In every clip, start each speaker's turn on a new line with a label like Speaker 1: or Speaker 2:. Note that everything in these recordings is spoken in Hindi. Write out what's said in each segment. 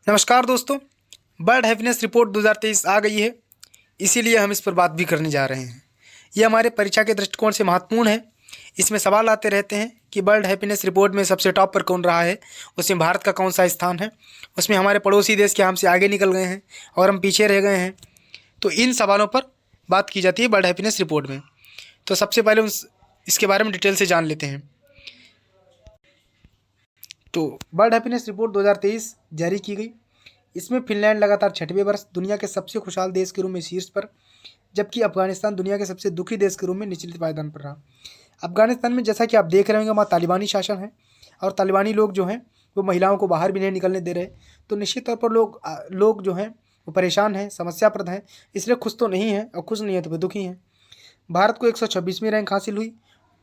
Speaker 1: नमस्कार दोस्तों। वर्ल्ड हैप्पीनेस रिपोर्ट 2023 आ गई है, इसीलिए हम इस पर बात भी करने जा रहे हैं। ये हमारे परीक्षा के दृष्टिकोण से महत्वपूर्ण है। इसमें सवाल आते रहते हैं कि वर्ल्ड हैप्पीनेस रिपोर्ट में सबसे टॉप पर कौन रहा है, उसमें भारत का कौन सा स्थान है, उसमें हमारे पड़ोसी देश के हमसे आगे निकल गए हैं और हम पीछे रह गए हैं। तो इन सवालों पर बात की जाती है वर्ल्ड हैप्पीनेस रिपोर्ट में। तो सबसे पहले इसके बारे में डिटेल से जान लेते हैं। तो वर्ल्ड हैप्पीनेस रिपोर्ट 2023 जारी की गई। इसमें फिनलैंड लगातार 6वें वर्ष दुनिया के सबसे खुशहाल देश के रूप में शीर्ष पर, जबकि अफगानिस्तान दुनिया के सबसे दुखी देश के रूप में निचले पायदान पर रहा। अफगानिस्तान में जैसा कि आप देख रहे होंगे वहाँ तालिबानी शासन है और तालिबानी लोग जो हैं वो महिलाओं को बाहर भी नहीं निकलने दे रहे। तो निश्चित तौर पर लोग जो हैं वो परेशान हैं, समस्याप्रद हैं, इसलिए खुश तो नहीं है और खुश नहीं है तो वे दुखी हैं। भारत को 126वीं रैंक हासिल हुई,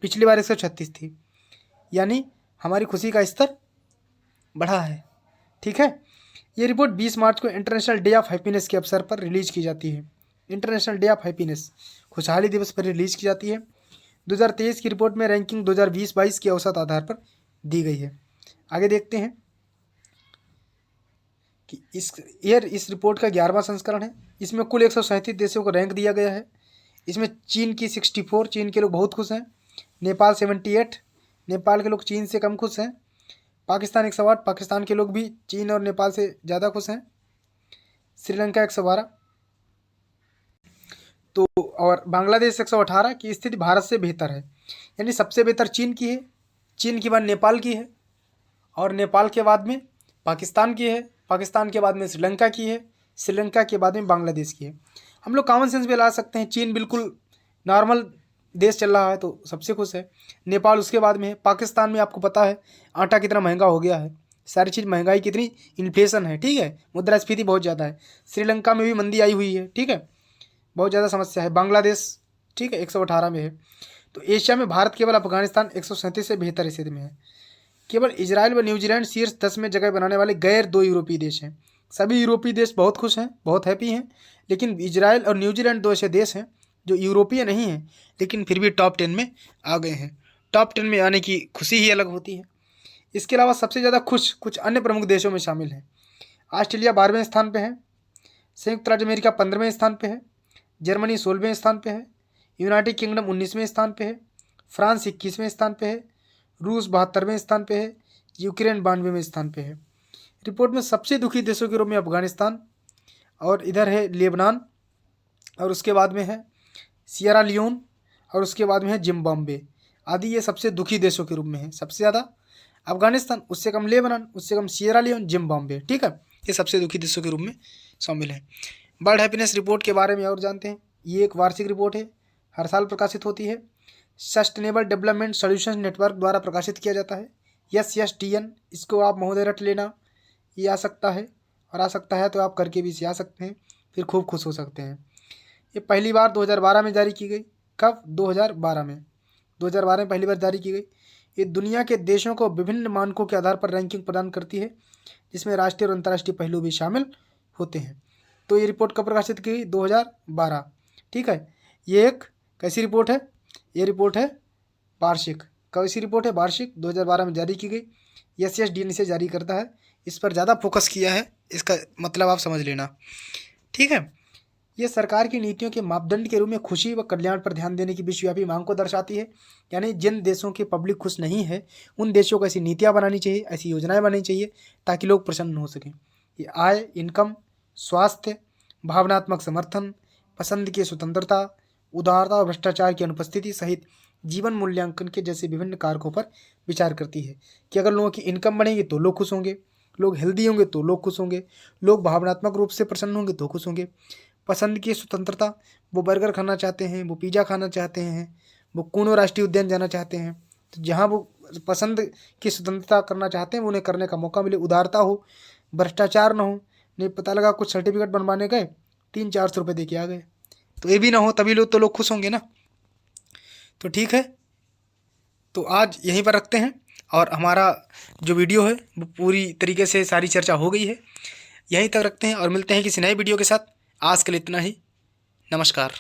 Speaker 1: पिछली बार 136 थी, यानी हमारी खुशी का स्तर बढ़ा है। ठीक है, ये रिपोर्ट 20 मार्च को इंटरनेशनल डे ऑफ हैप्पीनेस के अवसर पर रिलीज की जाती है। इंटरनेशनल डे ऑफ हैप्पीनेस, खुशहाली दिवस पर रिलीज की जाती है। 2023 की रिपोर्ट में रैंकिंग 2020-22 के औसत आधार पर दी गई है। आगे देखते हैं कि इस रिपोर्ट का 11वां संस्करण है। इसमें कुल 137 देशों को रैंक दिया गया है। इसमें चीन की 64, चीन के लोग बहुत खुश हैं। नेपाल 78, नेपाल के लोग चीन से कम खुश हैं। पाकिस्तान 108, पाकिस्तान के लोग भी चीन और नेपाल से ज़्यादा खुश हैं। श्रीलंका 112, तो और बांग्लादेश 118 की स्थिति भारत से बेहतर है, यानी सबसे बेहतर चीन की है, चीन के बाद नेपाल की है और नेपाल के बाद में पाकिस्तान की है, पाकिस्तान के बाद में श्रीलंका की है, श्रीलंका के बाद में बांग्लादेश की है। हम लोग कॉमन सेंस भी ला सकते हैं, चीन बिल्कुल नॉर्मल देश चल रहा है तो सबसे खुश है। नेपाल उसके बाद में है। पाकिस्तान में आपको पता है आटा कितना महंगा हो गया है, सारी चीज़ महंगाई कितनी, इन्फ्लेशन है, ठीक है, मुद्रास्फीति बहुत ज़्यादा है। श्रीलंका में भी मंदी आई हुई है, ठीक है, बहुत ज़्यादा समस्या है। बांग्लादेश ठीक है 118 में है। तो एशिया में भारत केवल अफगानिस्तान 137 से बेहतर स्थिति में है। केवल इजराइल व न्यूजीलैंड शीर्ष 10 में जगह बनाने वाले गैर 2 यूरोपीय देश हैं। सभी यूरोपीय देश बहुत खुश हैं, बहुत हैप्पी हैं, लेकिन इजराइल और न्यूजीलैंड 2 ऐसे देश हैं जो यूरोपीय नहीं हैं लेकिन फिर भी टॉप 10 में आ गए हैं। टॉप 10 में आने की खुशी ही अलग होती है। इसके अलावा सबसे ज़्यादा खुश कुछ अन्य प्रमुख देशों में शामिल हैं। ऑस्ट्रेलिया 12वें स्थान पे है, संयुक्त राज्य अमेरिका 15वें स्थान पे है, जर्मनी 16वें स्थान पे है, यूनाइटेड किंगडम 19वें स्थान पे है, फ्रांस 21वें स्थान पे है, रूस 72वें स्थान पे है, यूक्रेन 92वें स्थान पे है। रिपोर्ट में सबसे दुखी देशों के रूप में अफगानिस्तान और इधर है लेबनान और उसके बाद में है सियरा लियोन और उसके बाद में है जिम्बाब्वे आदि। ये सबसे दुखी देशों के रूप में है। सबसे ज़्यादा अफगानिस्तान, उससे कम लेबनान, उससे कम सियरा लियोन, जिम्बाब्वे, ठीक है, ये सबसे दुखी देशों के रूप में शामिल है। वर्ल्ड हैप्पीनेस रिपोर्ट के बारे में और जानते हैं। ये एक वार्षिक रिपोर्ट है, हर साल प्रकाशित होती है। सस्टेनेबल डेवलपमेंट सॉल्यूशंस नेटवर्क द्वारा प्रकाशित किया जाता है, SSDN। इसको आप महोदय रट लेना, ये आ सकता है और आ सकता है तो आप करके भी इसे आ सकते हैं, फिर खूब खुश हो सकते हैं। ये पहली बार 2012 में जारी की गई। कब? 2012 में। 2012 में पहली बार जारी की गई। ये दुनिया के देशों को विभिन्न मानकों के आधार पर रैंकिंग प्रदान करती है, जिसमें राष्ट्रीय और अंतर्राष्ट्रीय पहलू भी शामिल होते हैं। तो ये रिपोर्ट कब प्रकाशित की गई? 2012, ठीक है। ये एक कैसी रिपोर्ट है? ये रिपोर्ट है वार्षिक। कैसी रिपोर्ट है? वार्षिक, 2012 में जारी की गई। SSDN इसे जारी करता है, इस पर ज़्यादा फोकस किया है, इसका मतलब आप समझ लेना, ठीक है। ये सरकार की नीतियों के मापदंड के रूप में खुशी व कल्याण पर ध्यान देने की विश्वव्यापी मांग को दर्शाती है। यानी जिन देशों की पब्लिक खुश नहीं है उन देशों को ऐसी नीतियाँ बनानी चाहिए, ऐसी योजनाएं बनानी चाहिए ताकि लोग प्रसन्न हो सकें। ये आय, इनकम, स्वास्थ्य, भावनात्मक समर्थन, पसंद की स्वतंत्रता, उदारता और भ्रष्टाचार की अनुपस्थिति सहित जीवन मूल्यांकन के जैसे विभिन्न कारकों पर विचार करती है कि अगर लोगों की इनकम बढ़ेगी तो लोग खुश होंगे, लोग हेल्दी होंगे तो लोग खुश होंगे, लोग भावनात्मक रूप से प्रसन्न होंगे तो खुश होंगे। पसंद की स्वतंत्रता, वो बर्गर खाना चाहते हैं, वो पिज़्ज़ा खाना चाहते हैं, वो कूनो राष्ट्रीय उद्यान जाना चाहते हैं, तो जहाँ वो पसंद की स्वतंत्रता करना चाहते हैं वो उन्हें करने का मौका मिले। उदारता हो, भ्रष्टाचार ना हो, नहीं पता लगा कुछ सर्टिफिकेट बनवाने गए 300-400 रुपये दे के आ गए, तो ये भी ना हो, तभी लोग खुश होंगे ना। तो ठीक है, तो आज यहीं पर रखते हैं और हमारा जो वीडियो है वो पूरी तरीके से सारी चर्चा हो गई है, यहीं तक रखते हैं और मिलते हैं किसी नए वीडियो के साथ। आज के लिए इतना ही, नमस्कार।